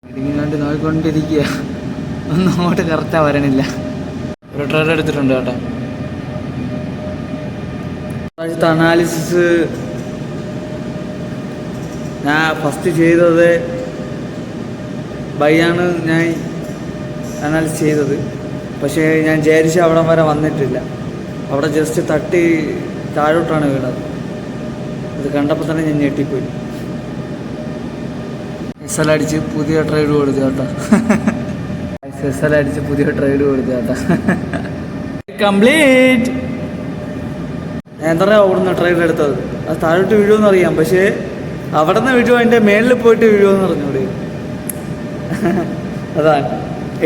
ഇടിങ്ങാണ്ട് നോക്കിക്കൊണ്ടിരിക്കുക, ഒന്നും അങ്ങോട്ട് കറക്റ്റാ വരണില്ല. ഒരു ട്രെയിൻ എടുത്തിട്ടുണ്ട് കേട്ടോ. അനാലിസിസ് ഞാൻ ഫസ്റ്റ് ചെയ്തത് ബൈയാണ് ഞാൻ അനാലിസിസ് ചെയ്തത്. പക്ഷേ ഞാൻ വിചാരിച്ച അവിടം വരെ വന്നിട്ടില്ല. അവിടെ ജസ്റ്റ് തട്ടി താഴോട്ടാണ് വീണത്. അത് കണ്ടപ്പോൾ തന്നെ ഞാൻ ഞെട്ടിപ്പോയി. SL അടിച്ച് പുതിയ ട്രൈഡ് കൊടുത്തു കേട്ടോ. SL അടിച്ച് പുതിയ ട്രൈഡ് കൊടുത്തു കേട്ടോ. കംപ്ലീറ്റ്. ഞാൻ എന്താ പറയുക, അവിടെ നിന്ന് ട്രൈഡ് എടുത്തത് അത് താഴോട്ട് വീഴുമെന്ന് അറിയാം. പക്ഷേ അവിടെ നിന്ന് വീഴുമോ അതിൻ്റെ മേളിൽ പോയിട്ട് വീഴുമെന്ന് പറഞ്ഞൂടെ. അതാണ്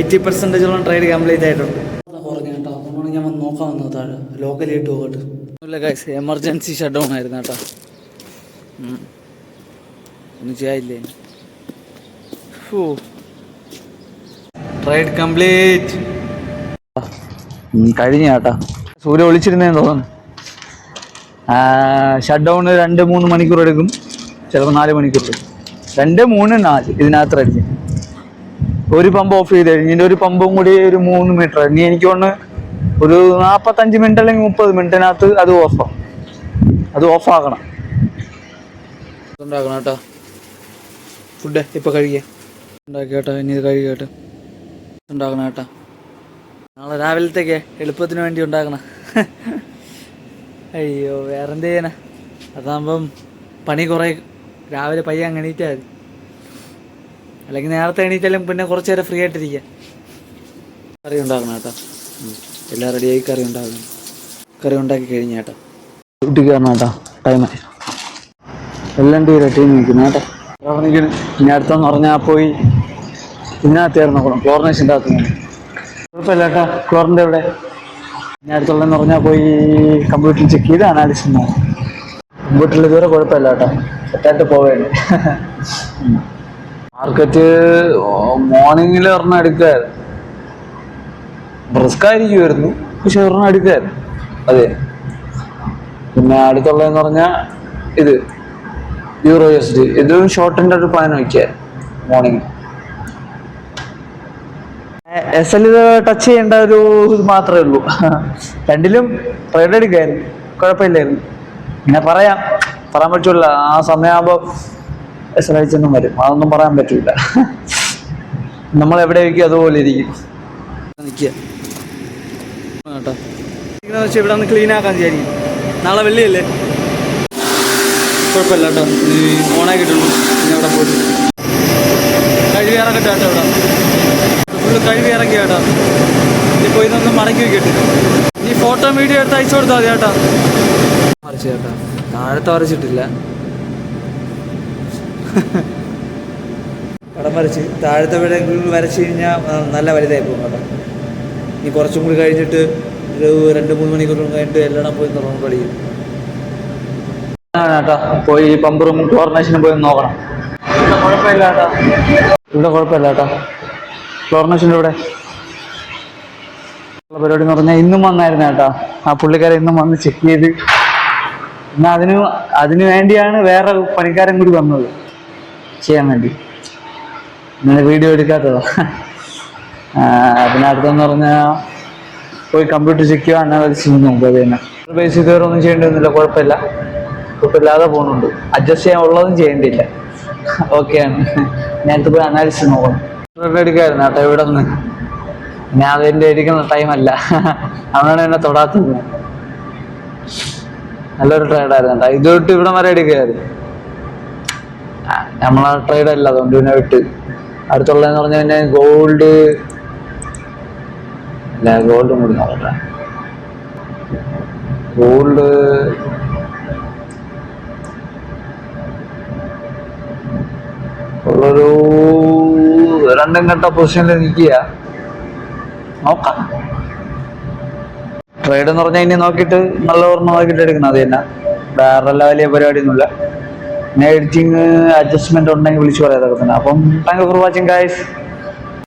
80% ട്രൈഡ് കംപ്ലീറ്റ് ആയിട്ടുണ്ട്. കുറഞ്ഞു കേട്ടോ. അതുകൊണ്ടാണ് ഞാൻ വന്ന് നോക്കാൻ വന്നത് താഴെ. ലോക്കലായിട്ട് പോകട്ടെ. ഇല്ല ഗൈസ്, എമർജൻസി ഷട്ട് ഡൗൺ ആയിരുന്നു കേട്ടോ. ഒന്നും ചെയ്യാനില്ലേ. ട്രൈഡ് കംപ്ലീറ്റ് കഴിഞ്ഞ കേട്ടോ. സൂര്യ ഒളിച്ചിരുന്നേന്ന് തോന്നുന്നു. ഷട്ട് ഡൗൺ 2-3 മണിക്കൂർ എടുക്കും, ചിലപ്പോൾ 4 മണിക്കൂർ എടുക്കും. 2, 3, 4 ഇതിനകത്ത് അടിച്ച് ഒരു പമ്പ് ഓഫ് ചെയ്ത് കഴിഞ്ഞ് ഇതിൻ്റെ ഒരു പമ്പും കൂടി ഒരു 3 മീറ്റർ. ഇനി എനിക്ക് തോന്നുന്നു ഒരു 45 മിനിറ്റ് അല്ലെങ്കിൽ 30 മിനിറ്റിനകത്ത് അത് ഓഫാക്കണം. ഉണ്ടാക്കണം കേട്ടോ. ഫുഡ് ഇപ്പോൾ കഴിക്കാം. ഉണ്ടാക്കി കേട്ടോ. ഇനി ഇത് കഴുകി ഉണ്ടാക്കണം കേട്ടോ. നാളെ രാവിലത്തേക്ക് എളുപ്പത്തിന് വേണ്ടി ഉണ്ടാക്കണം. അയ്യോ, വേറെന്ത് ചെയ്യാനാ. അതാകുമ്പം പണി കുറേ രാവിലെ പയ്യെ എണീറ്റാൽ മതി. അല്ലെങ്കിൽ നേരത്തെ എണീറ്റാലും പിന്നെ കുറച്ച് നേരം ഫ്രീ ആയിട്ടിരിക്കുക. കറി ഉണ്ടാക്കണം കേട്ടോ. എല്ലാം റെഡിയായി കറി ഉണ്ടാക്കി കഴിഞ്ഞ കേട്ടോ. ഡ്യൂട്ടിക്ക് വരണം കേട്ടോ. ടൈമായി എല്ലാം റെഡി നിൽക്കുന്നു കേട്ടോ. ഇനി അടുത്തെന്ന് പറഞ്ഞാൽ പോയി ഇതിനകത്തായിരുന്നു നോക്കണം. ക്ലോറിനേഷൻ്റെ അകത്ത് കുഴപ്പമില്ല കേട്ടോ. ക്ലോറിൻ്റെ ഇവിടെ ഇനി അടുത്തുള്ളതെന്ന് പറഞ്ഞാൽ പോയി കമ്പ്യൂട്ടറിൽ ചെക്ക് ചെയ്ത് അനാലിസിസ് നോക്കും. കമ്പ്യൂട്ടറിൽ ഇതുവരെ കുഴപ്പമില്ല കേട്ടോ. സെറ്റായിട്ട് പോവുകയാണ്. മാർക്കറ്റ് മോർണിംഗിൽ ഒരെണ്ണം എടുക്കുമായിരുന്നു. റിസ്ക് ആയിരിക്കുമായിരുന്നു, പക്ഷെ ഒരെണ്ണം എടുക്കുമായിരുന്നു. അതെ. പിന്നെ അടുത്തുള്ളതെന്ന് പറഞ്ഞാൽ ഇത് EURUSD. ഇതും ഷോർട്ടിൻ്റെ ഒരു പ്ലാൻ വയ്ക്കായിരുന്നു മോർണിംഗ്. SL ടച്ച് ചെയ്യേണ്ട ഒരു ഇത് മാത്രമേ ഉള്ളൂ. രണ്ടിലും ട്രേഡ് എടുക്കായിരുന്നു, കുഴപ്പമില്ലായിരുന്നു. പിന്നെ പറയാൻ പറ്റില്ല. ആ സമയമാകുമ്പോൾ SL അയച്ചൊന്നും വരും, അതൊന്നും പറയാൻ പറ്റില്ല. നമ്മൾ എവിടെ വയ്ക്കും അതുപോലെ ഇരിക്കും. നിൽക്കുക കേട്ടോ. ഇവിടെ ഒന്ന് ക്ലീൻ ആക്കാൻ വിചാരിക്കും. നാളെ വെള്ളിയല്ലേ, കുഴപ്പമില്ല കേട്ടോ. ഓണാക്കിയിട്ടുള്ളൂ. പിന്നെ അവിടെ പോയിട്ട് കഴുകി ഇറക്കട്ടെ കേട്ടോ. ഇവിടെ ഫുള്ള് കഴുകി ഇറക്കി കേട്ടോ. ഇപ്പോൾ ഇതൊന്ന് മടക്കി വയ്ക്കട്ടെ. ഈ ഫോട്ടോ വീഡിയോ എടുത്ത് അയച്ചു കൊടുത്താൽ മതി കേട്ടോ. വരച്ച് കേട്ടോ. താഴത്തെ വരച്ചിട്ടില്ല, പടം വരച്ച് താഴത്തെ വരച്ച് കഴിഞ്ഞാൽ നല്ല വലുതായി പോകും കേട്ടോ. ഇനി കുറച്ചും കൂടി കഴിഞ്ഞിട്ട് ഒരു 2-3 മണിക്കൂർ കഴിഞ്ഞിട്ട് എല്ലാം പോയി തുറന്ന് കളിയും കേട്ടോ. പോയി പമ്പ് റൂമും ക്ലോറിനേഷനും പോയി നോക്കണം. കുഴപ്പമില്ല കേട്ടോ. ഇവിടെ കുഴപ്പമില്ല കേട്ടോ. ക്ലോറിനേഷൻ്റെ ഇവിടെ ഉള്ള പരിപാടി എന്ന് പറഞ്ഞാൽ ഇന്നും വന്നായിരുന്നു കേട്ടോ. ആ പുള്ളിക്കാരെ ഇന്നും വന്ന് ചെക്ക് ചെയ്ത്. എന്നാൽ അതിന് വേണ്ടിയാണ് വേറെ പണിക്കാരൻ കൂടി വന്നത് ചെയ്യാൻ വേണ്ടി. ഇങ്ങനെ വീഡിയോ എടുക്കാത്തതാ. പിന്നെ അടുത്തെന്ന് പറഞ്ഞാൽ പോയി കമ്പ്യൂട്ടർ ചെക്ക് ചെയ്യുക, അനാലിസിസ് നോക്കുക. അത് തന്നെ ബേസ് ഇതുവരെ ഒന്നും ചെയ്യേണ്ടി വന്നില്ല. കുഴപ്പമില്ലാതെ പോകുന്നുണ്ട്. അഡ്ജസ്റ്റ് ചെയ്യാൻ ഉള്ളതും ചെയ്യേണ്ടിയില്ല. ഓക്കെയാണ്. നേരത്തെ പോയി അനാലിസിസ് നോക്കണം. എടുക്കായിരുന്നു കേട്ടോ ഇവിടെ നിന്ന്. ഞാൻ അതിൻ്റെ ഇരിക്കുന്ന ടൈമല്ല, അതാണ് എന്നെ തൊടാത്തത്. നല്ലൊരു ട്രേഡായിരുന്നു കേട്ടോ. ഇത് വിട്ട് ഇവിടെ വരെ എടുക്കുകയായിരുന്നു. നമ്മളെ ട്രേഡല്ല, അതുകൊണ്ട് പിന്നെ വിട്ട്. അടുത്തുള്ളതെന്ന് പറഞ്ഞാൽ പിന്നെ ഗോൾഡ് കൂടി നോക്കട്ടെ. ഗോൾഡ് ഉള്ളൊരു 2 ഘട്ട പൊസിഷനിൽ നിൽക്കുക. നോക്കാം. ട്രേഡ് എന്ന് പറഞ്ഞാൽ ഇനി നോക്കിയിട്ട് നല്ല ഓർമ്മ നോക്കിയിട്ട് എടുക്കണം. അത് തന്നെ, വേറെ വലിയ പരിപാടിയൊന്നുമില്ല. പിന്നെ എഡിറ്റിങ് അഡ്ജസ്റ്റ്മെന്റ് ഉണ്ടെങ്കിൽ വിളിച്ചു പറയാതൊക്കെ തന്നെ. അപ്പം thank you for watching guys.